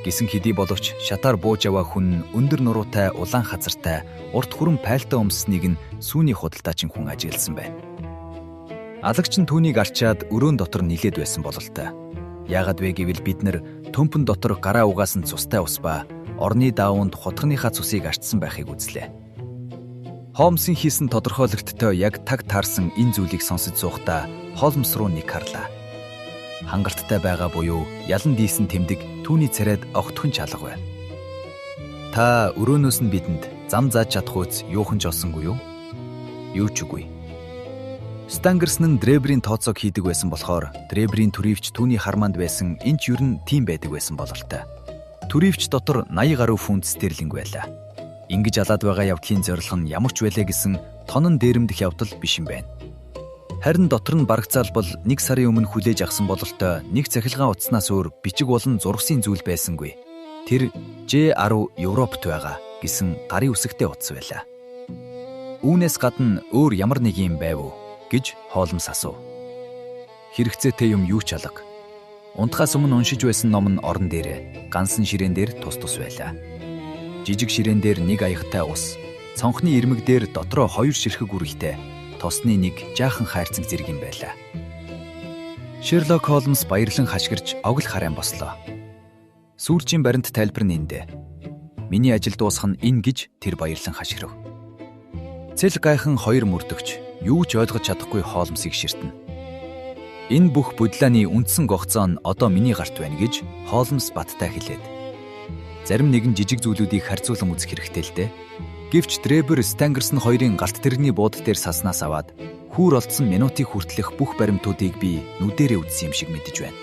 Гисэн хэдий боловч шатаар бууж яваа хүн өндөр нуруутай, улаан хазартай, урт хүрэн пальто өмссныг нь сүүний худалдаачин хүн ажигласан байна. Алагч нь түүнийг арчаад өрөөнд дотор нилээд байсан бололтой. Яагад вэ гэвэл бид нар төмпөн дотор гараа угаасан цустай ус ба орны даавууд хутганыхаа цусыг арчсан байхыг үзлээ. Холмсын хийсэн тодорхойлолттой яг таг таарсан энэ зүйлийг сонсож суухдаа Холмс руу нэг харлаа. Хангалттай байгаа буюу ялан дийсэн тэмдэг түүний царайд огтхон чалга байна. Та өрөөнөөс нь бидэнд зам зааж чадхуйц юухан ч олсонгүй юу? Юу ч үгүй. Стангерсон нь Дребрийн тооцоог хийдэг байсан болохоор Дребрийн төрөвч түүний хармаанд байсан энэ ч ер нь тийм байдаг байсан бололтой. Төрөвч дотор 80 гаруй фунт стерлинг байлаа. Ингэж алаад байгаа явдлын зорилго нь ямар ч байлаа гэсэн тонон дээрэмдэх явдал биш юм байна. Харин дотор нь барагцаалбал 1 сарын өмнө хүлээж авсан бололтой нэг цахилгаан утаснаас өөр бичиг болон зургсын зүйл байсангүй. Тэр J10 Европт байгаа гэсэн гарын үсэгтэй утас байлаа. Үүнээс гадна өөр ямар нэг юм байв уу гэж Холмс асуув. Хэрэгцээтэй юм юу ч алга. Унтахаас өмнө уншиж байсан ном нь орон дээрээ гансан ширээн дээр тус байлаа. Жижиг ширээн дээр нэг аягтай ус, цонхны ирмэг дээр дотроо 2 ширхэг үргэлтэй, тосны нэг жаахан хайрцаг зэрэг юм байлаа. Шерлок Холмс баярлан хашгирч огл харайн бослоо. Сүүрчийн баримт тайлбар нь эндэ. Миний ажил дуусах нь энэ гэж тэр баярлан хашгирв. Цэл гайхан 2 мөрдөгч юу ч ойлгож чадахгүй Холмсыг ширтэнэ. Энэ бүх бодлооны үндсэн гогцоо нь одоо миний гарт байна гэж Холмс баттай хэлээд. Зарим нэгэн жижиг зүйлүүдийг харьцуулан үзэх хэрэгтэй л дээ. Гэвч Дребер Стангерсон хоёрын галт тэрэгний бууд дээр саснаас аваад хүүр олдсон минутыг хүртэлх бүх баримтуудыг би нүдэрээ үзсэн юм шиг мэдэж байна.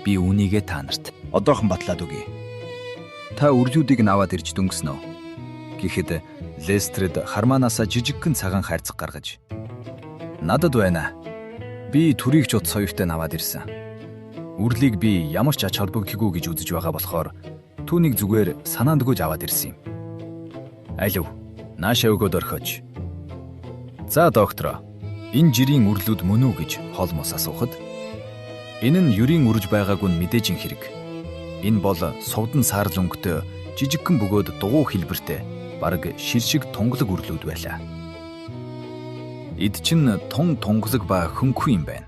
Би үүнийгээ та нарт одоохон батлаад өгье. Та үрлүүдийг нь аваад ирж дөнгөснө. Гэхэд Лестрид хармаанаасаа жижигхэн цагаан хайрцаг гаргаж надад байна. Би төрийг ч утас хоёртой наваад ирсэн. Үрлийг би ямар ч ач холбогдолгүй гэж үзэж байгаа болохоор түүнийг зүгээр санаандгүйж аваад ирсэн юм. Алив, наашаа өгөөд орхиж. За доктор, энэ жирийн үрлүүд мөн үү гэж Холмос асуухад энэ нь юрийн үрж байгаагүй нь мэдээж ин хэрэг. Энэ бол сувдан саарл өнгөтэй жижигхэн бөгөөд дугуй хэлбэртэй бараг шир шиг тунгалаг үрлүүд байлаа. Эд чинь тун тунгалаг ба хөнхүү юм байна.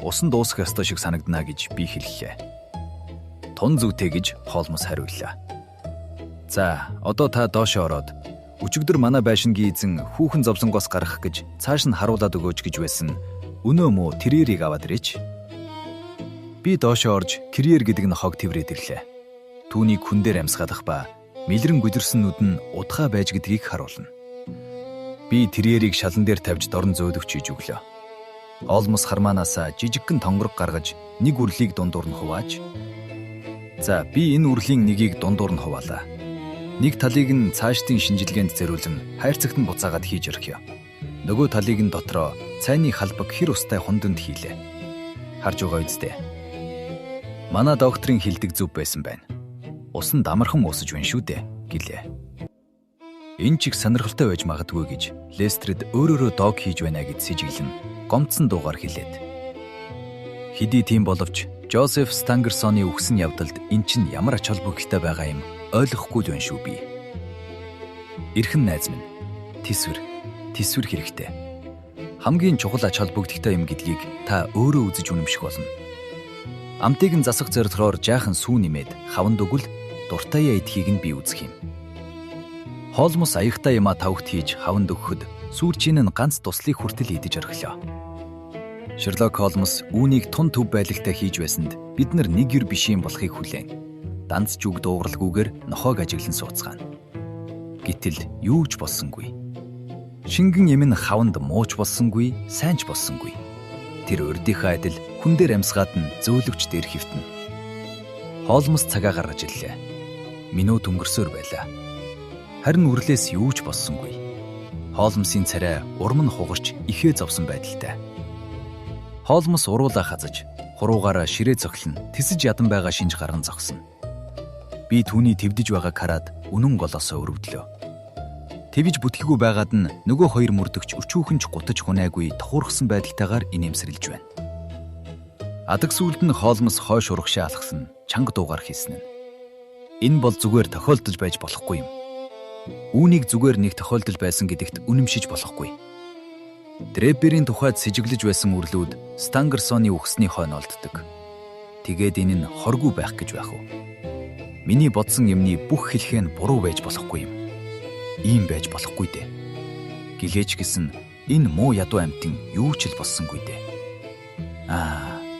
Усан дуусах ёстой шиг санагдана гэж би хэллээ. Тун зүйтэй гэж Холмос хариуллаа. За, одоо та доошоо ороод өчигдөр манай байшингийн эзэн хүүхэн зовсонгоос гарах гэж цааш нь харуулад өгөөч гэж байсан. Өнөө мө тэрээрийг аваад ирээч. Би доошоо орж кирьер гэдэг нь хог тврээд ирлээ. Түүнийг хүн дээр амсгаадах ба мэлрэн гүдэрсэн нүд нь удахаа байж гэдгийг харуулна. Би тэрээрийг шалан дээр тавьж дорн зөөлөвч хийж өглөө. Холмос хармаанаасаа жижигхэн тонгорог гаргаж нэг үрлийг дундуур нь хувааж. За, би энэ үрлийн нэгийг дундуур нь хуваалаа. Нэг талыг нь цаашдын шинжилгээнд зориулан хайрцагт нь буцаагаад хийж орхиё. Нөгөө талыг нь дотроо цайны халбаг хэр устай хунданд хийлээ. Харж байгаа үсттэй. Манай докторын хэлдэг зүв байсан байна. Ус нь дамархан уусаж байна шүү дээ гэлээ. Энэ ч их сонирхолтой байж магадгүй гэж Лестрид өөрөөрөө дог хийж байна гэж сэжиглэн гомдсон дуугаар хэлээд. Хэдий тийм боловч Жозеф Стангерсоны үхсэн явдалд эн чинь ямар ач холбогдолтой байгаа юм ойлгохгүй л байна шүү би. Эрхэн найз минь, тэсвэр хэрэгтэй. Хамгийн чухал ач холбогдолтой юм гэдгийг та өөрөө үзэж үнэмших болно. Амтыг нь засах зорилгоор жаахан сүү нэмээд хаванд өгвөл дуртайя эдхийг нь би үзэх юм. Холмос аягтай юма тавхт хийж хаванд өгөхөд сүүрчийн нь ганц туслыг хүртэл идэж орхилоо. Шерлок Холмс үүнийг тун төв байлагтай хийж байсанд бид нар нэг юр биш юм болохыг хүлээн. Данц жүг дуугаралгүйгээр нохоог ажиглан сууцгаана. Гэтэл юу ч болсонгүй. Шингэн юм нь хаванд мууч болсонгүй, сайн ч болсонгүй. Тэр урдийнхаа адил хүн дээр амсгаад нь зөөлөвч дээр хөвтнө. Холмс цагаа гаргаж ирлээ. Минут өнгөрсөөр байлаа. Харин үрлээс юу ч болсонгүй. Холмсын царай урам нь хугарч ихээ зовсон байдалтай. Холмс уруулаа хазаж, хуруугаараа ширээ цохлон тэсэж ядан байгаа шинж гарган зогсно. Би түүний твдэж байгааг хараад үнэн голоосоо өрөвдлөө. Твж бүтгэлгүй байгаад нь нөгөө хоёр мөрдөгч өчүүхэнч гутаж хунайгүй тухуурхсан байдалтайгаар инээмсэрлэж байна. Адаг сүлд нь Холмс хойш урагшаа алхсан чанга дуугаар хийсэн нь. Энэ бол зүгээр тохиолдож байж болохгүй юм. Үүнийг зүгээр нэг тохиолдол байсан гэдэгт үнэмшиж болохгүй. Дреберийн тухайд сэжиглэж байсан үрлүүд Стангерсоны үхсний хойно олддог. Тэгээд энэ нь хоргүй байх гэж байх уу? Миний бодсон юмны бүх хэлхээ нь буруу байж болохгүй юм. Ийм байж болохгүй дээ. Гэлээч гисэн энэ муу ядуу амьтан юу ч л болсонгүй дээ.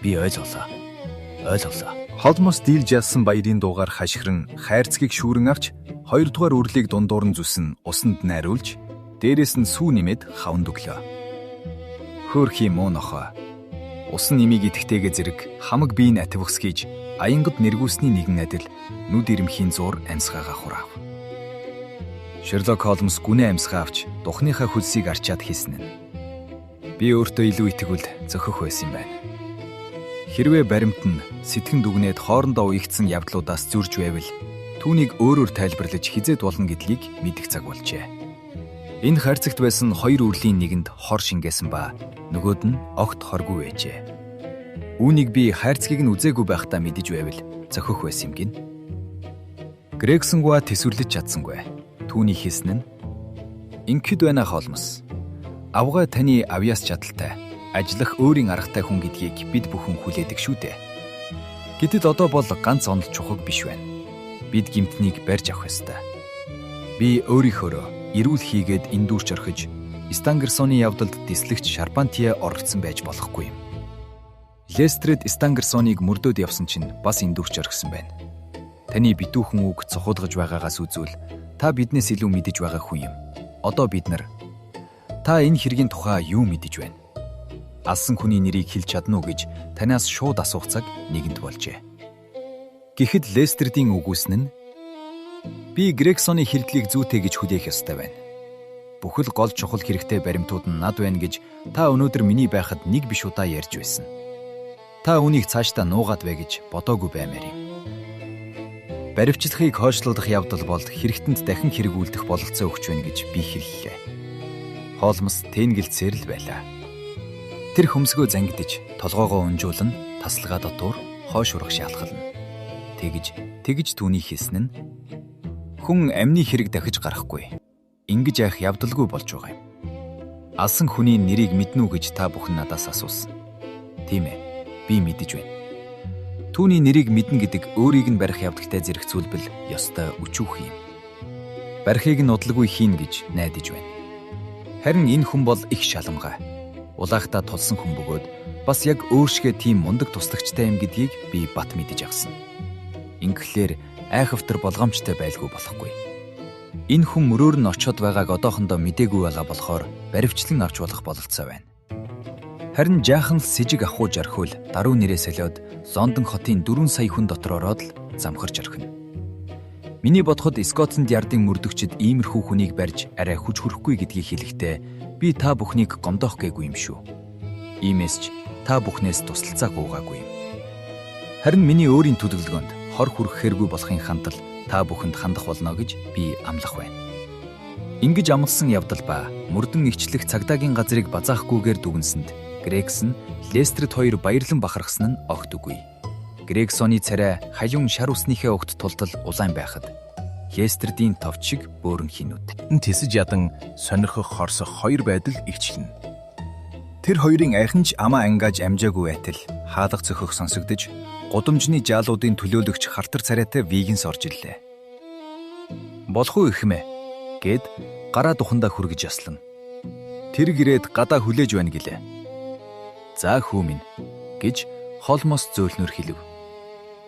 Би ойлголоо. Холмос дийлж ялсан баярын дуугаар хашгиран хайрцгийг шүүрэн авч хоёрдугаар үрлийг дундуур нь зүсэн усанд найруулж дээрээс нь сүү нэмээд хаванд өглөө. Хөөрхи муу нохоо. Усан нэмийг идэхтэйгээ зэрэг хамаг биеийн ативхсгийж аянгад нэргүүсний нэгэн адил нүд ирэмхийн зуур амьсгаагаа хураав. Шерлок Холмс гүнээ амьсгаа авч духныхаа хөлсийг арчаад хийсэн нь. Би өөртөө илүү итгэвэл зөхөх байсан юм байна. Хэрвээ баримт нь сэтгэн дүгнээд хоорондоо уягдсан явдлуудаас зөрж байвал түүнийг өөрөөр тайлбарлаж хизээд болно гэдгийг мэдэх цаг болжээ. Энэ хайрцагт байсан хоёр үрлийн нэгэнд хор шингээсэн ба нөгөөд нь огт хоргүй байжээ. Үүнийг би хайрцгийг нь үзээгүй байхдаа мэдэж байвал зохих байсан юм гин. Грексонгуа тэсвэрлэж чадсангүй. Түүний хийсэн нь ингээд байна Холмс. Авгай таны авьяас чадaltaй, ажиллах өөрийн аргатай хүн гэдгийг бид бүхэн хүлээдэг шүү дээ. Гэтэл одоо бол ганц онол чухаг биш байна. Бид гимтнийг барьж авах ёстой. Би өөрийнхөө эрүүл хийгээд эндүүрч орхиж Стангерсоны явдалд тислэгч Шарпантье оролцсон байж болохгүй юм. Лестрид Стангерсоныг мөрдөөд явсан чинь бас эндүүрч орхисон байна. Таны битүүхэн үг цохуулгаж байгаагаас үзвэл та биднээс илүү мэдэж байгаа хүн юм. Одоо бид нар та энэ хэргийн тухай юу мэдэж байна? Алсан хүний нэрийг хэлж чадна уу гэж танаас шууд асуух цаг нэгэнт болжээ. Гэхэд Лестридийн үгүйсэн нь би Грексоны хэрэглийг зүйтэй гэж хүлээх ёстой байна. Бүхэл гол чухал хэрэгтэй баримтууд нь над байна гэж та өнөөдөр миний байхад нэг биш удаа ярьж байсан. Та үүнийг цаашдаа нуугаад бай гэж бодоогүй баймаар юм. Баривчлахыг хойшлуулах явдал бол хэрэгтэнд дахин хэрэгүүлдэх боломжтой өгч байна гэж би хэллээ. Холмс тэнгэлцээр л байлаа. Тэр хөмсгөө зангидж, толгоогоо унжуулна, тасалгаа дотуур хойш урах шаалхална. Тэгж түүний хийсэн нь хүн амны хэрэг дахиж гарахгүй. Ингэж яах явдалгүй болж байгаа юм. Алсан хүний нэрийг мэднэ үү гэж та бүхэн надаас асуусан. Тийм ээ. Би мэдэж байна. Түүний нэрийг мэднэ гэдэг өөрийг нь барих явдагтай зэрэгцүүлбэл ёстой өчүүх юм. Барихыг нь удалгүй хийн гэж найдаж байна. Харин энэ хүн бол их шаламгай. Улаахтаа тулсан хүн бөгөөд бас яг өөршгөө тийм мундаг туслагчтай юм гэдгийг би бат мэдэж авсан. Ингэхлээр айхавтар болгоомжтой байлгүй болохгүй. Энэ хүн мөрөөр нь очиод байгааг одоохондоо мэдээгүй байгаа болохоор баривчлан авч болох бололцоо байна. Харин жаахан л с жиг ахууж орхиул даруй нэрээ солиод Лондон хотын 4 сая хүн дотор ороод л замхарч орхино. Миний бодоход Скотланд Ярдын мөрдөгчд иймэрхүү хүнийг барьж арай хүч хүрэхгүй гэдгийг хэлэхдээ би та бүхнийг гомдоох гээгүй юм шүү. Иймээс ч та бүхнээс тусалцаа гуугаагүй юм. Харин миний өөрийн төлөвлөгөөнд хор хүрэхээргүй болохын хандал та бүхэнд хандах болно гэж би амлах байна. Ингэж амласан явдал ба мөрдөн игчлэх цагдаагийн газрыг базаахгүйгээр дүгнсэнд Грегсон Лестрид хоёр баярлан бахархсан нь огт үгүй. Грегсоны царай хаяун шар үснийхээ огт тултал улаан байхад Лестридийн товч шиг бөөрөн хинүүд. Тэсэж ядан сонирхох хорсох хоёр байдал эгчлэнэ. Тэр хоёрын айханч амаа ангаж амжаагүй байтал хаалга цөхөх сонсогдож гудамжны жаалуудын төлөөлөгч хартар царайтай Вигенс орж ирлээ. Болох уу ихмэ гэд гараа духандаа хүргэж яслан. Тэр гэрээд гадаа хүлээж байна гэлээ. За хүү минь гэж Холмос зөөлнөр хэлв.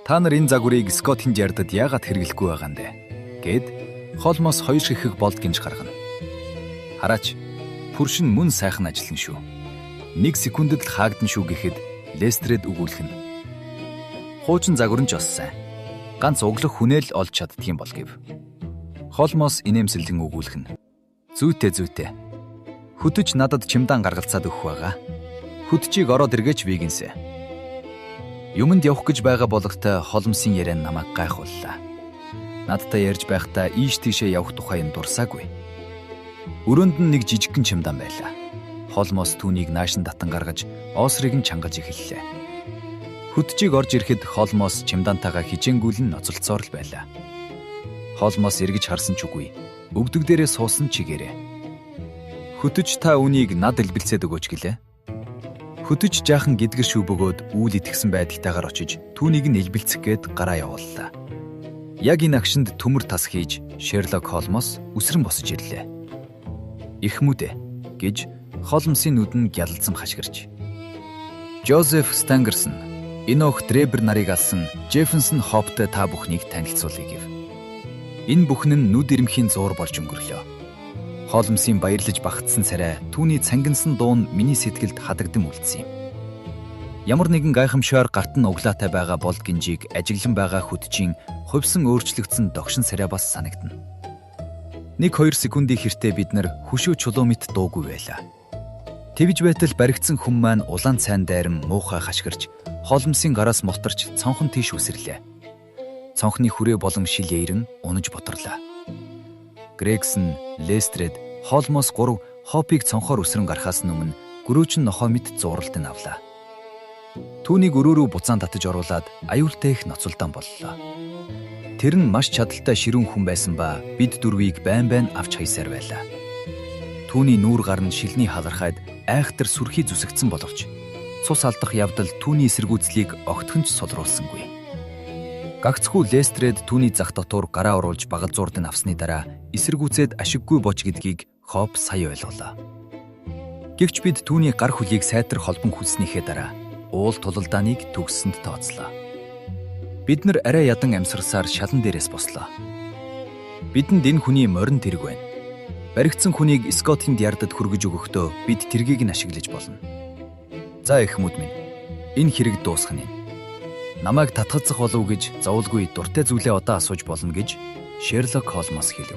Та нар энэ загварыг Скотланд Ярдад яагаад хэрэглэхгүй байгаа юм бэ? Гэд Холмос хоёр шихэг болд гинж гаргана. Хараач, пүршин мөн сайхан ажиллана шүү. 1 секундэд л хаагдана шүү гэхэд Лестрид өгүүлхэн. Хуучин загвар нь ч бас сайн. Ганц углах хүнэл олж чаддгийм бол гэв. Холмос инээмсэглэн өгүүлхэн. Зүйтэй. Хөтөж надад чимдаан гаргалцаад өгөх байгаа. Хөтчийг ороод эргээч Вигенс. Юмд явах гэж байгаа болготой Холмсын яриа намайг гайхууллаа. Надтай ярьж байхдаа ийш тийшээ явах тухай юм дурсаагүй. Өрөөнд нь нэг жижигхэн чимдаан байлаа. Холмос түүнийг наашин татан гаргаж оосрыг нь чангаж эхэллээ. Хөтчийг орж ирэхэд Холмос чимдаантайгаа хижээнгүүлэн ноцолцоор л байлаа. Холмос эргэж харсан ч үгүй. Өгдөг дээрээ суусан чигээрээ. Хөтөж та үнийг над илбэлцээд өгөөч гэлээ. Хөтөж жаахан гэдгэр шүү бөгөөд үйл итгэсэн байдагтайгаар очиж түүнийг нь илбэлцэх гээд гараа явууллаа. Яг энэ агшинд төмөр тас хийж Шерлок Холмос үсрэн босож ирлээ. Ихмүдэ гэж Холмсын нүдэн гялалзан хашгирч. Жозеф Стангерсон, Энох Дребер нарыг алсан Джефферсон Хоптой та бүхнийг танилцуулъя гэв. Энэ бүхэн нь нүд ирмхийн зуур болж өнгөрлөө. Холмсын баярлаж багтсан царай түүний цангинсан дуун миний сэтгэлд хадагдсан үлдсэн юм. Ямар нэгэн гайхамшигар гарт нь углаатай байгаа болд гинжийг ажиглан байгаа хөтжийн хувьсан өөрчлөгдсөн догшин царай бас санагдана. 1-2 секундын хэртээ бид нар хөшөө чулуумит дуугүй байлаа. Тэвж байтал баригдсан хүн маань улаан цайн дайран муухай хашгирч Холмсын гараас молторч цонхон тийш үсэрлээ. Цонхны хүрээ болон шил яиран унаж ботрлаа. Грегсон, Лестрид, Холмос 3 Хопыг цонхоор үсрэн гарахаас өмнө гөрөөчн нохоо мэт зууралт нь авлаа. Түүнийг өрөө рүү буцаан татаж оруулаад аюултай их ноцолдон боллоо. Тэр нь маш чадaltaй ширүүн хүн байсан ба бид дөрвийг байн авч хайсаар байлаа. Түүний нүүр гар нь шилний халархайд айхтар сүрхий зүсэгдсэн боловч цус алдах явдал түүний эсэргүүцлийг огтхонч сулруулсангүй. Гагцхүү Лестрид түүний зах дотор гараа оруулж багалзуурд нь авсны дараа эсэргүүцээд ашиггүй боч гэдгийг Хоп сая ойлголоо. Гэвч бид түүний гар хөлийг сайтар холбон хүлснийхээ дараа уул тулалдааныг төгссөнд тооцлоо. Бид нар арай ядан амьсарсаар шалан дээрээс бослоо. Бидэнд энэ хүний морин тэрэг байна. Баригдсан хүнийг Скотланд Ярдад хүргэж өгөхдөө бид тэргийг нь ашиглаж болно. За эхмүүд минь, энэ хэрэг дуусгах нь. Намайг татгалзах болов гэж зовлгүй дуртай зүйлээ одоо асууж болно гэж Шерлок Холмос хэлв.